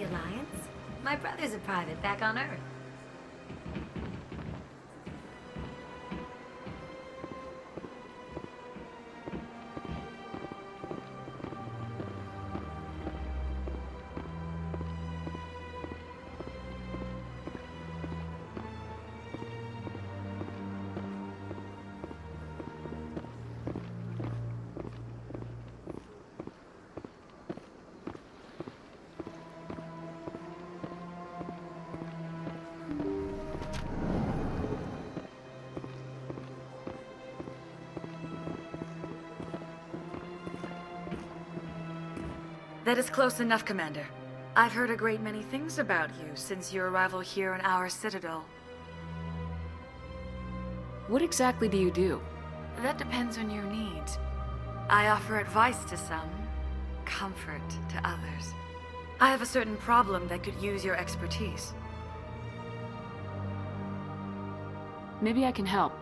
Alliance. My brother's a private back on Earth. That is close enough, Commander. I've heard a great many things about you since your arrival here in our Citadel. What exactly do you do? That depends on your needs. I offer advice to some, comfort to others. I have a certain problem that could use your expertise. Maybe I can help.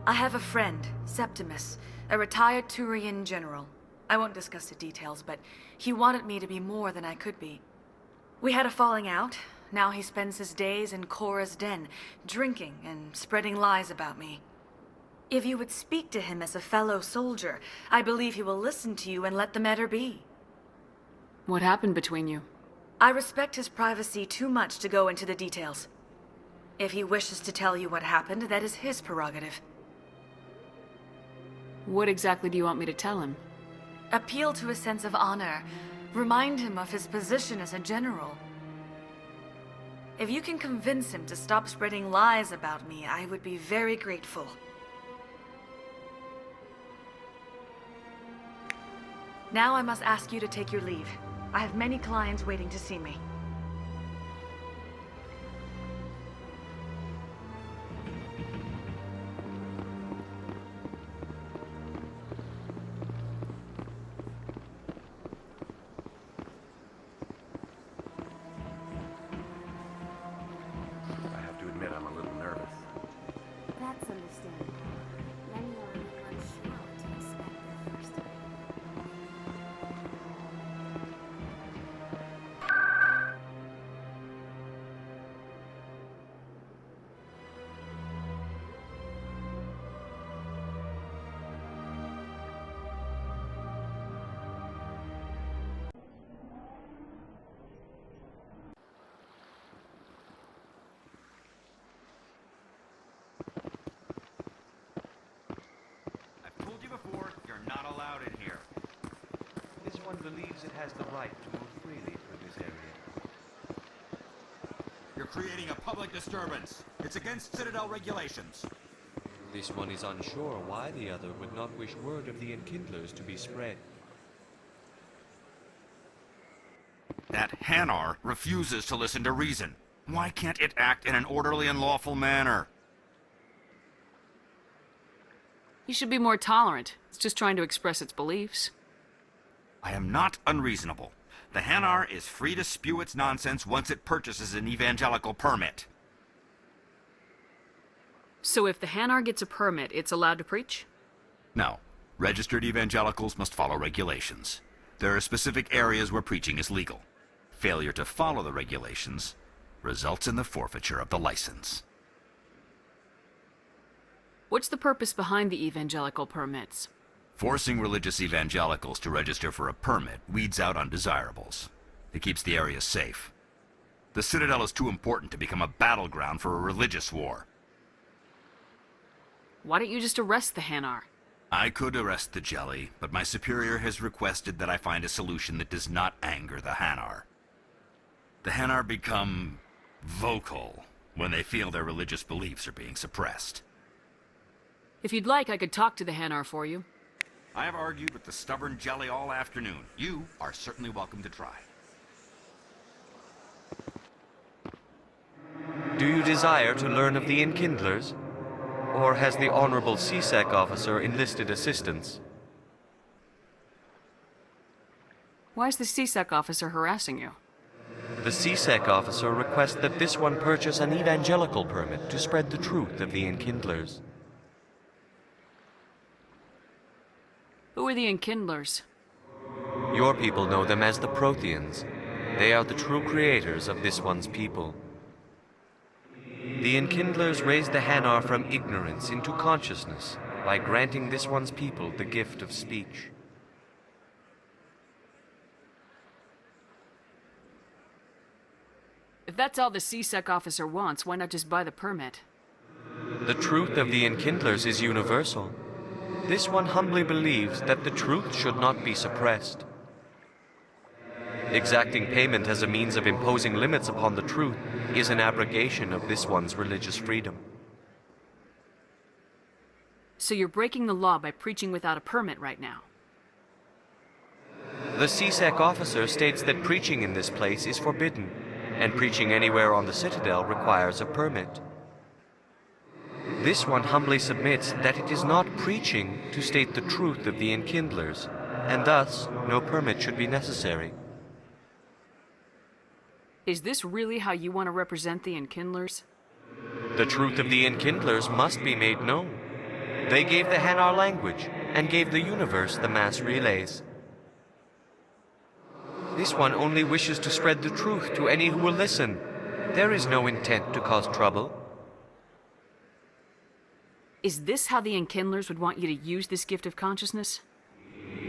I have a friend, Septimus, a retired Turian general. I won't discuss the details, but he wanted me to be more than I could be. We had a falling out. Now he spends his days in Cora's den, drinking and spreading lies about me. If you would speak to him as a fellow soldier, I believe he will listen to you and let the matter be. What happened between you? I respect his privacy too much to go into the details. If he wishes to tell you what happened, that is his prerogative. What exactly do you want me to tell him? Appeal to his sense of honor. Remind him of his position as a general. If you can convince him to stop spreading lies about me, I would be very grateful. Now I must ask you to take your leave. I have many clients waiting to see me. I have to admit I'm a little nervous. That's understandable. Many are a little unsure what to expect their first time. I've told you before, you're not allowed in here. This one believes it has the right to move freely through this area. You're creating a public disturbance. It's against Citadel regulations. This one is unsure why the other would not wish word of the enkindlers to be spread. That Hanar refuses to listen to reason. Why can't it act in an orderly and lawful manner? You should be more tolerant. It's just trying to express its beliefs. I am not unreasonable. The Hanar is free to spew its nonsense once it purchases an evangelical permit. So if the Hanar gets a permit, it's allowed to preach? No. Registered evangelicals must follow regulations. There are specific areas where preaching is legal. Failure to follow the regulations results in the forfeiture of the license. What's the purpose behind the evangelical permits? Forcing religious evangelicals to register for a permit weeds out undesirables. It keeps the area safe. The Citadel is too important to become a battleground for a religious war. Why don't you just arrest the Hanar? I could arrest the jelly, but my superior has requested that I find a solution that does not anger the Hanar. The Hanar become vocal when they feel their religious beliefs are being suppressed. If you'd like, I could talk to the Hanar for you. I have argued with the stubborn jelly all afternoon. You are certainly welcome to try. Do you desire to learn of the enkindlers? Or has the Honorable CSEC officer enlisted assistance? Why is the CSEC officer harassing you? The CSEC officer requests that this one purchase an evangelical permit to spread the truth of the enkindlers. Who are the Enkindlers? Your people know them as the Protheans. They are the true creators of this one's people. The Enkindlers raised the Hanar from ignorance into consciousness by granting this one's people the gift of speech. If that's all the C-Sec officer wants, why not just buy the permit? The truth of the Enkindlers is universal. This one humbly believes that the truth should not be suppressed. Exacting payment as a means of imposing limits upon the truth is an abrogation of this one's religious freedom. So you're breaking the law by preaching without a permit right now? The C-Sec officer states that preaching in this place is forbidden, and preaching anywhere on the Citadel requires a permit. This one humbly submits that it is not preaching to state the truth of the Enkindlers, and thus no permit should be necessary. Is this really how you want to represent the Enkindlers? The truth of the Enkindlers must be made known. They gave the Hanar language, and gave the universe the mass relays. This one only wishes to spread the truth to any who will listen. There is no intent to cause trouble. Is this how the Enkindlers would want you to use this gift of consciousness?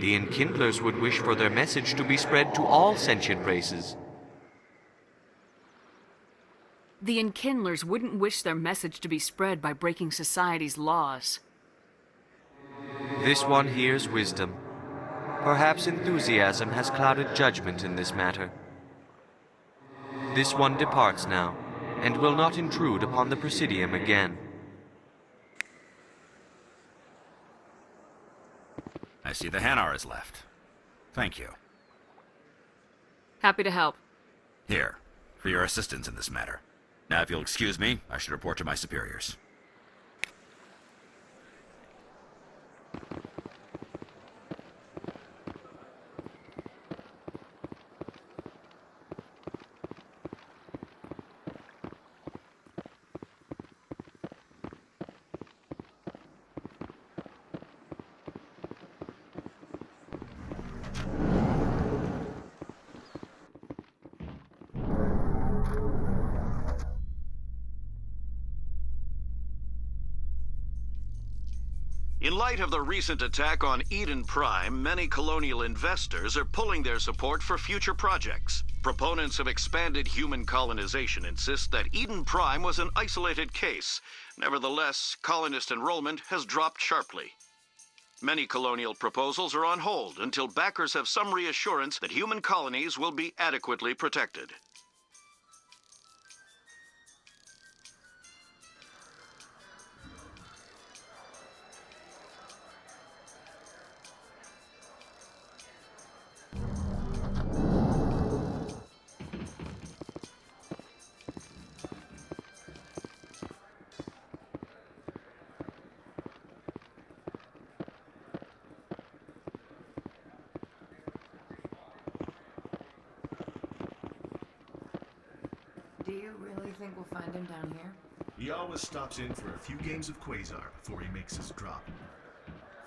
The Enkindlers would wish for their message to be spread to all sentient races. The Enkindlers wouldn't wish their message to be spread by breaking society's laws. This one hears wisdom. Perhaps enthusiasm has clouded judgment in this matter. This one departs now, and will not intrude upon the Presidium again. I see the Hanar is left. Thank you. Happy to help. Here, for your assistance in this matter. Now, if you'll excuse me, I should report to my superiors. In light of the recent attack on Eden Prime, many colonial investors are pulling their support for future projects. Proponents of expanded human colonization insist that Eden Prime was an isolated case. Nevertheless, colonist enrollment has dropped sharply. Many colonial proposals are on hold until backers have some reassurance that human colonies will be adequately protected. Do you really think we'll find him down here? He always stops in for a few games of Quasar before he makes his drop.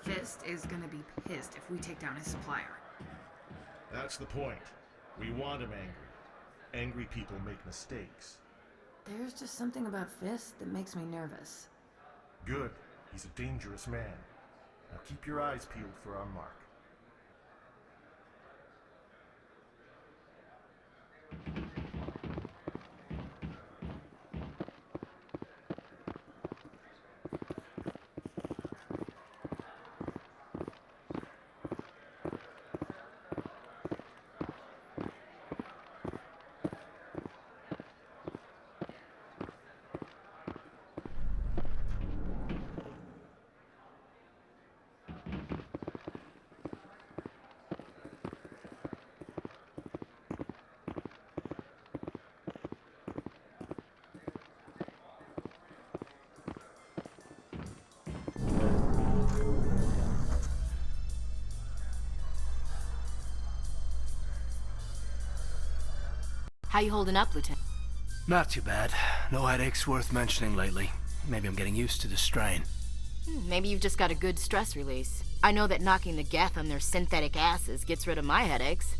Fist is gonna be pissed if we take down his supplier. That's the point. We want him angry. Angry people make mistakes. There's just something about Fist that makes me nervous. Good. He's a dangerous man. Now keep your eyes peeled for our mark. How you holding up, Lieutenant? Not too bad. No headaches worth mentioning lately. Maybe I'm getting used to the strain. Maybe you've just got a good stress release. I know that knocking the geth on their synthetic asses gets rid of my headaches.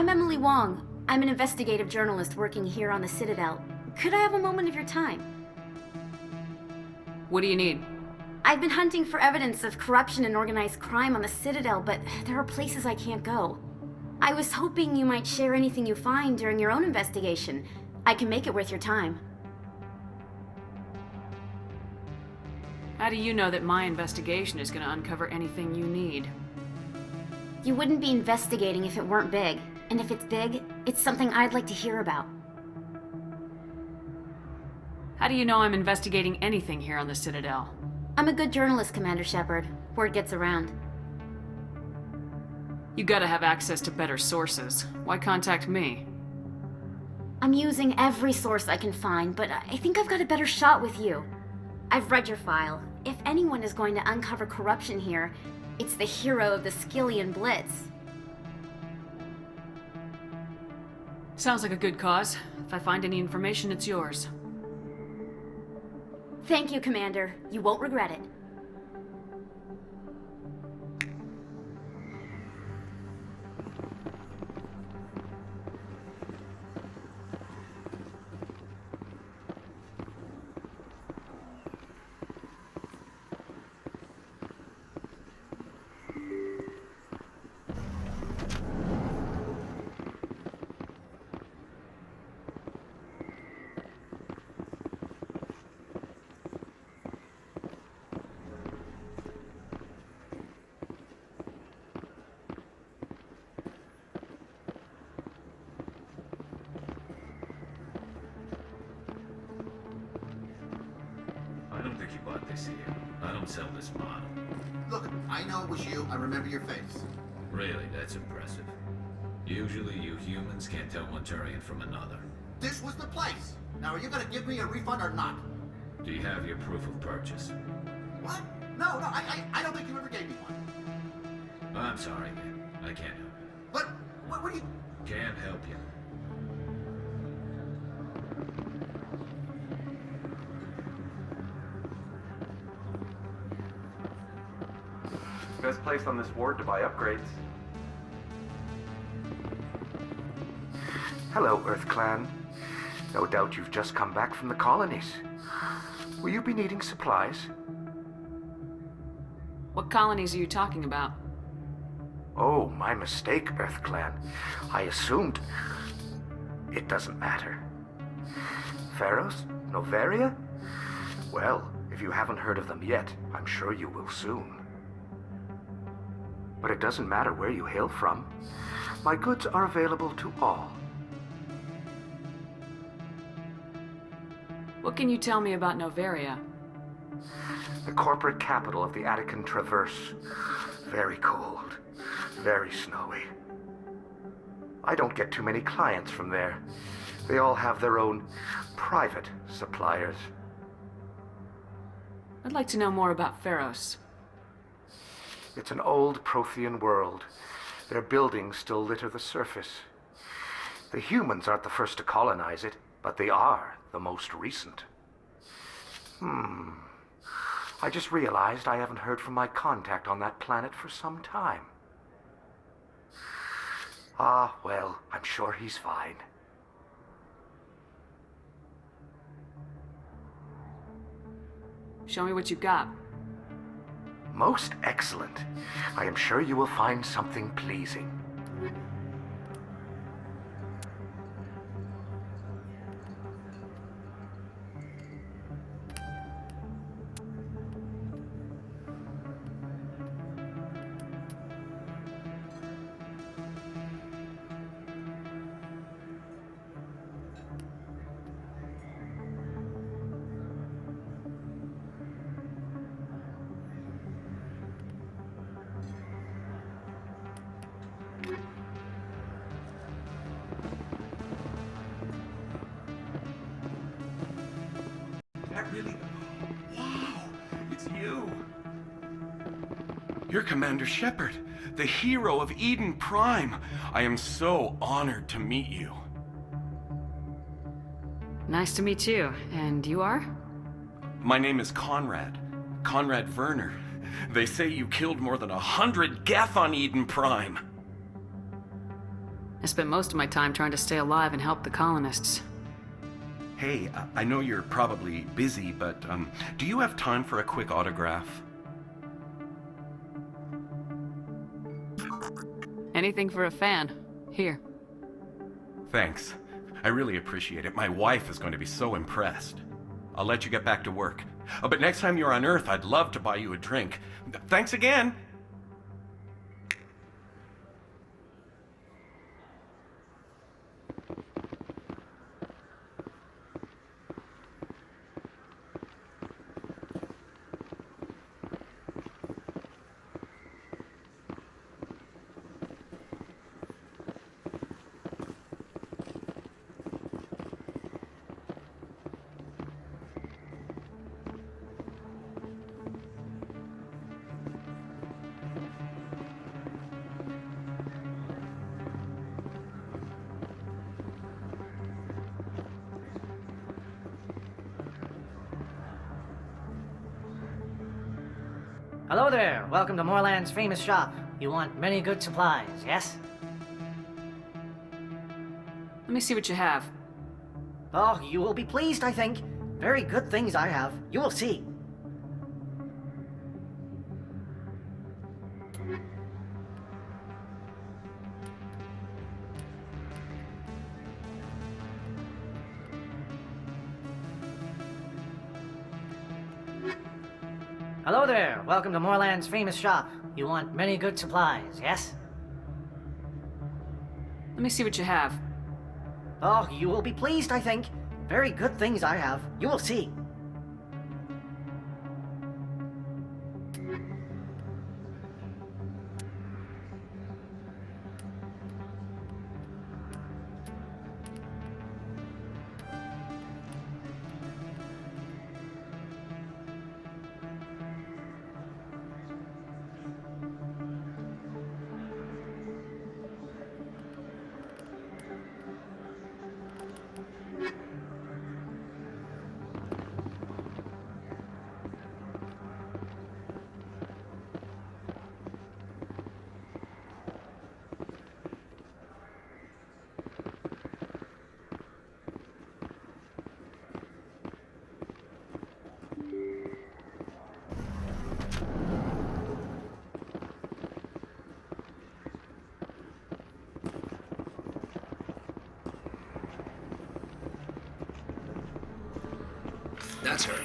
I'm Emily Wong. I'm an investigative journalist working here on the Citadel. Could I have a moment of your time? What do you need? I've been hunting for evidence of corruption and organized crime on the Citadel, but there are places I can't go. I was hoping you might share anything you find during your own investigation. I can make it worth your time. How do you know that my investigation is going to uncover anything you need? You wouldn't be investigating if it weren't big. And if it's big, it's something I'd like to hear about. How do you know I'm investigating anything here on the Citadel? I'm a good journalist, Commander Shepard. Word gets around. You gotta have access to better sources. Why contact me? I'm using every source I can find, but I think I've got a better shot with you. I've read your file. If anyone is going to uncover corruption here, it's the hero of the Skillian Blitz. Sounds like a good cause. If I find any information, it's yours. Thank you, Commander. You won't regret it. I don't think you bought this here. I don't sell this model. Look, I know it was you. I remember your face. Really, that's impressive. Usually you humans can't tell one Turian from another. This was the place. Now, are you gonna give me a refund or not? Do you have your proof of purchase? What? No, I don't think you ever gave me one. I'm sorry, man. I can't help you. But, what do you... Can't help you. Best place on this ward to buy upgrades. Hello, Earth Clan. No doubt you've just come back from the colonies. Will you be needing supplies? What colonies are you talking about? Oh, my mistake, Earth Clan. I assumed... It doesn't matter. Pharos? Noveria? Well, if you haven't heard of them yet, I'm sure you will soon. But it doesn't matter where you hail from. My goods are available to all. What can you tell me about Noveria? The corporate capital of the Attican Traverse. Very cold. Very snowy. I don't get too many clients from there. They all have their own private suppliers. I'd like to know more about Pharos. It's an old Prothean world. Their buildings still litter the surface. The humans aren't the first to colonize it, but they are the most recent. I just realized I haven't heard from my contact on that planet for some time. Ah, well, I'm sure he's fine. Show me what you've got. Most excellent. I am sure you will find something pleasing. That really... Wow! It's you! You're Commander Shepard, the hero of Eden Prime. I am so honored to meet you. Nice to meet you. And you are? My name is Conrad. Conrad Werner. They say you killed more than 100 Geth on Eden Prime. I spent most of my time trying to stay alive and help the colonists. Hey, I know you're probably busy, but do you have time for a quick autograph? Anything for a fan. Here. Thanks. I really appreciate it. My wife is going to be so impressed. I'll let you get back to work. But next time you're on Earth, I'd love to buy you a drink. Thanks again! Hello there. Welcome to Moorland's famous shop. You want many good supplies, yes? Let me see what you have. Oh, you will be pleased, I think. Very good things I have. You will see. Hello there. Welcome to Moorland's famous shop. You want many good supplies, yes? Let me see what you have. Oh, you will be pleased, I think. Very good things I have. You will see. That's her.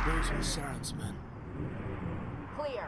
Where's your sounds, man? Clear.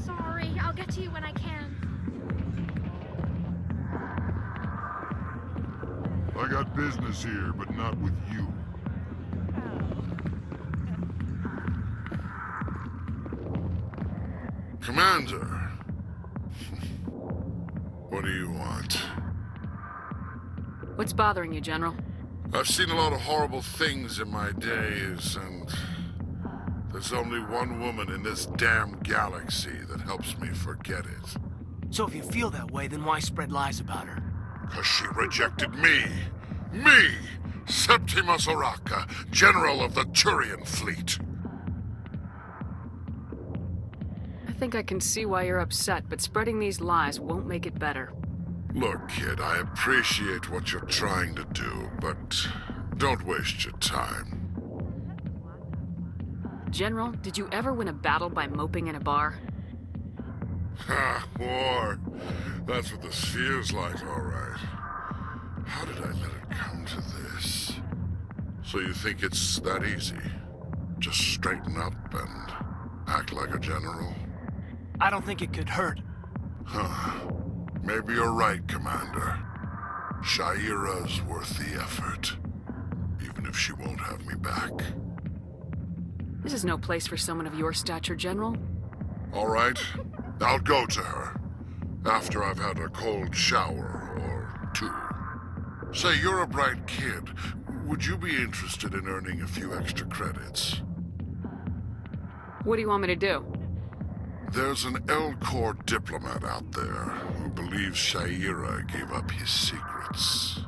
Sorry, I'll get to you when I can. I got business here, but not with you. Commander. What do you want? What's bothering you, General? I've seen a lot of horrible things in my days, and there's only one woman in this damn galaxy that helps me forget it. So if you feel that way, then why spread lies about her? 'Cause she rejected me! Me! Septimus Oraka, General of the Turian Fleet! I think I can see why you're upset, but spreading these lies won't make it better. Look, kid, I appreciate what you're trying to do, but don't waste your time. General, did you ever win a battle by moping in a bar? Ha, war. That's what this feels like, all right. How did I let it come to this? So you think it's that easy? Just straighten up and act like a general? I don't think it could hurt. Huh. Maybe you're right, Commander. Shaira's worth the effort. Even if she won't have me back. This is no place for someone of your stature, General. All right. I'll go to her. After I've had a cold shower or two. Say, you're a bright kid. Would you be interested in earning a few extra credits? What do you want me to do? There's an L-Corps diplomat out there who believes Shaira gave up his secrets.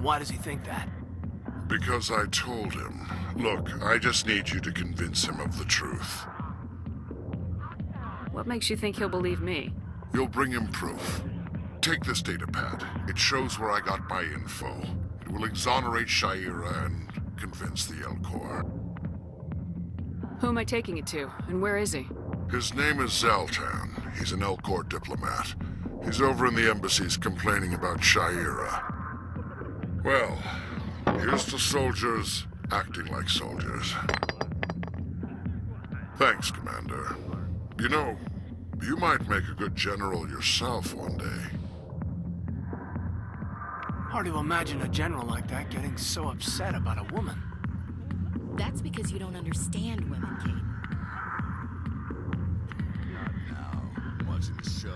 Why does he think that? Because I told him. Look, I just need you to convince him of the truth. What makes you think he'll believe me? You'll bring him proof. Take this datapad. It shows where I got my info. It will exonerate Shaira and convince the L-Corps. Who am I taking it to, and where is he? His name is Zaltan. He's an L-Corps diplomat. He's over in the embassies complaining about Shaira. Well, here's to soldiers acting like soldiers. Thanks, Commander. You know, you might make a good general yourself one day. Hard to imagine a general like that getting so upset about a woman. That's because you don't understand women, Kate. Now, watching the show.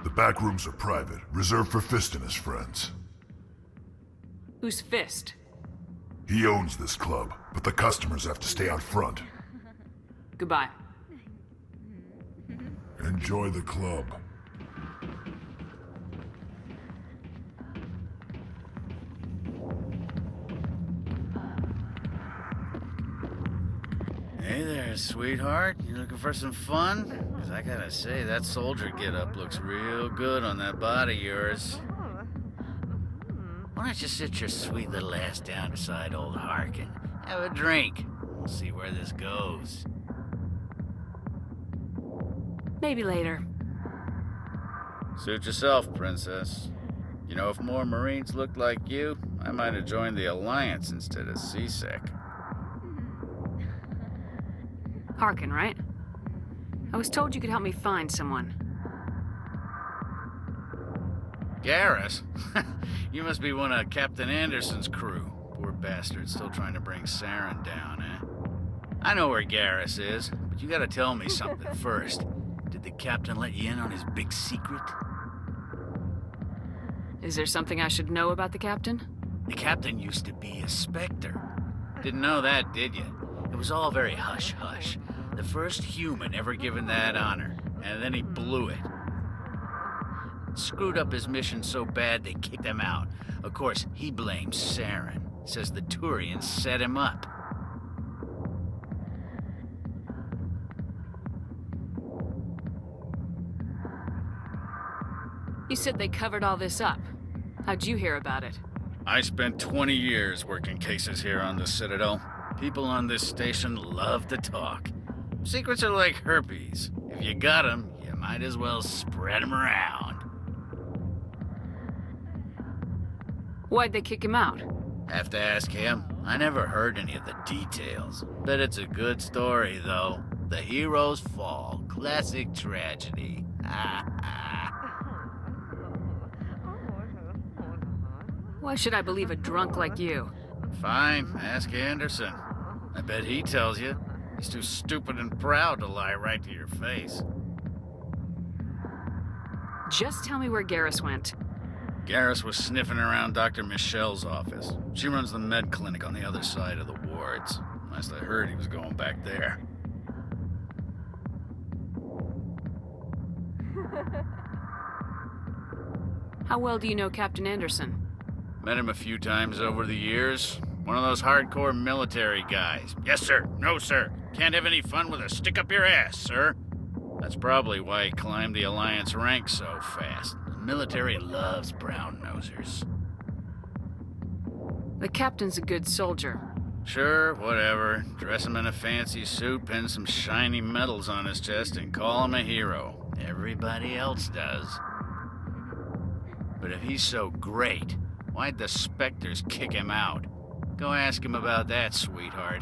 The back rooms are private, reserved for Fist and his friends. Who's Fist? He owns this club, but the customers have to stay out front. Goodbye. Enjoy the club. Hey there, sweetheart. You looking for some fun? 'Cause I gotta say, that soldier getup looks real good on that body of yours. Why don't you sit your sweet little ass down beside old Harkin? Have a drink. We'll see where this goes. Maybe later. Suit yourself, princess. You know, if more Marines looked like you, I might have joined the Alliance instead of CSEC. Harkin, right? I was told you could help me find someone. Garrus? You must be one of Captain Anderson's crew. Poor bastard, still trying to bring Saren down, eh? I know where Garrus is, but you gotta tell me something first. Did the captain let you in on his big secret? Is there something I should know about the captain? The captain used to be a Spectre. Didn't know that, did you? It was all very hush-hush. The first human ever given that honor, and then he blew it. Screwed up his mission so bad they kicked him out. Of course, he blames Saren. Says the Turians set him up. You said they covered all this up. How'd you hear about it? I spent 20 years working cases here on the Citadel. People on this station love to talk. Secrets are like herpes. If you got them, you might as well spread them around. Why'd they kick him out? Have to ask him. I never heard any of the details. Bet it's a good story, though. The heroes fall. Classic tragedy. Why should I believe a drunk like you? Fine, ask Anderson. I bet he tells you. He's too stupid and proud to lie right to your face. Just tell me where Garrus went. Garrus was sniffing around Dr. Michelle's office. She runs the med clinic on the other side of the wards. Last I heard, he was going back there. How well do you know Captain Anderson? Met him a few times over the years. One of those hardcore military guys. Yes, sir. No, sir. Can't have any fun with a stick up your ass, sir. That's probably why he climbed the Alliance ranks so fast. The military loves brown-nosers. The captain's a good soldier. Sure, whatever. Dress him in a fancy suit, pin some shiny medals on his chest, and call him a hero. Everybody else does. But if he's so great, why'd the Spectres kick him out? Go ask him about that, sweetheart.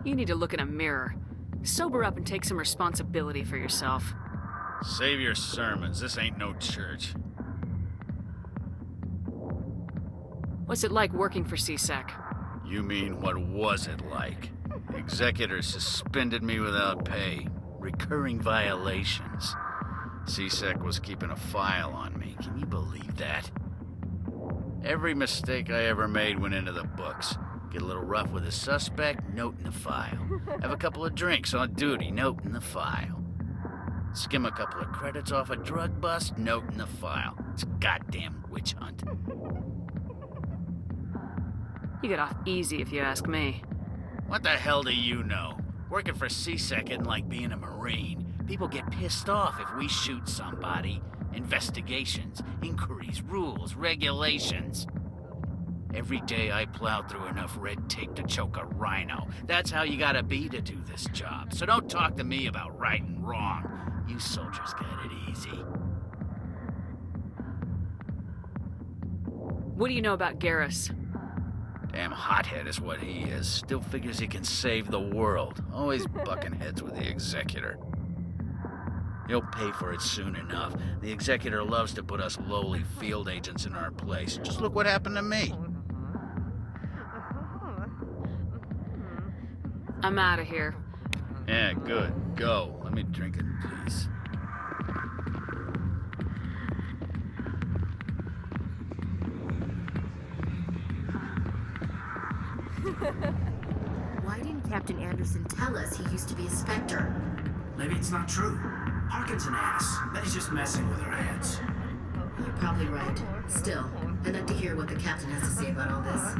You need to look in a mirror. Sober up and take some responsibility for yourself. Save your sermons. This ain't no church. What's it like working for CSEC? You mean, what was it like? Executors suspended me without pay. Recurring violations. CSEC was keeping a file on me. Can you believe that? Every mistake I ever made went into the books. Get a little rough with a suspect, note in the file. Have a couple of drinks on duty, note in the file. Skim a couple of credits off a drug bust, note in the file. It's a goddamn witch hunt. You get off easy if you ask me. What the hell do you know? Working for CSEC isn't like being a Marine. People get pissed off if we shoot somebody. Investigations, inquiries, rules, regulations. Every day I plow through enough red tape to choke a rhino. That's how you gotta be to do this job. So don't talk to me about right and wrong. You soldiers got it easy. What do you know about Garrus? Damn hothead is what he is. Still figures he can save the world. Always bucking heads with the Executor. He'll pay for it soon enough. The Executor loves to put us lowly field agents in our place. Just look what happened to me. I'm out of here. Yeah, good. Go. Let me drink in peace. Why didn't Captain Anderson tell us he used to be a Spectre? Maybe it's not true. Harkin's an ass. Bet he's just messing with our heads. You're probably right. Still, I'd like to hear what the captain has to say about all this.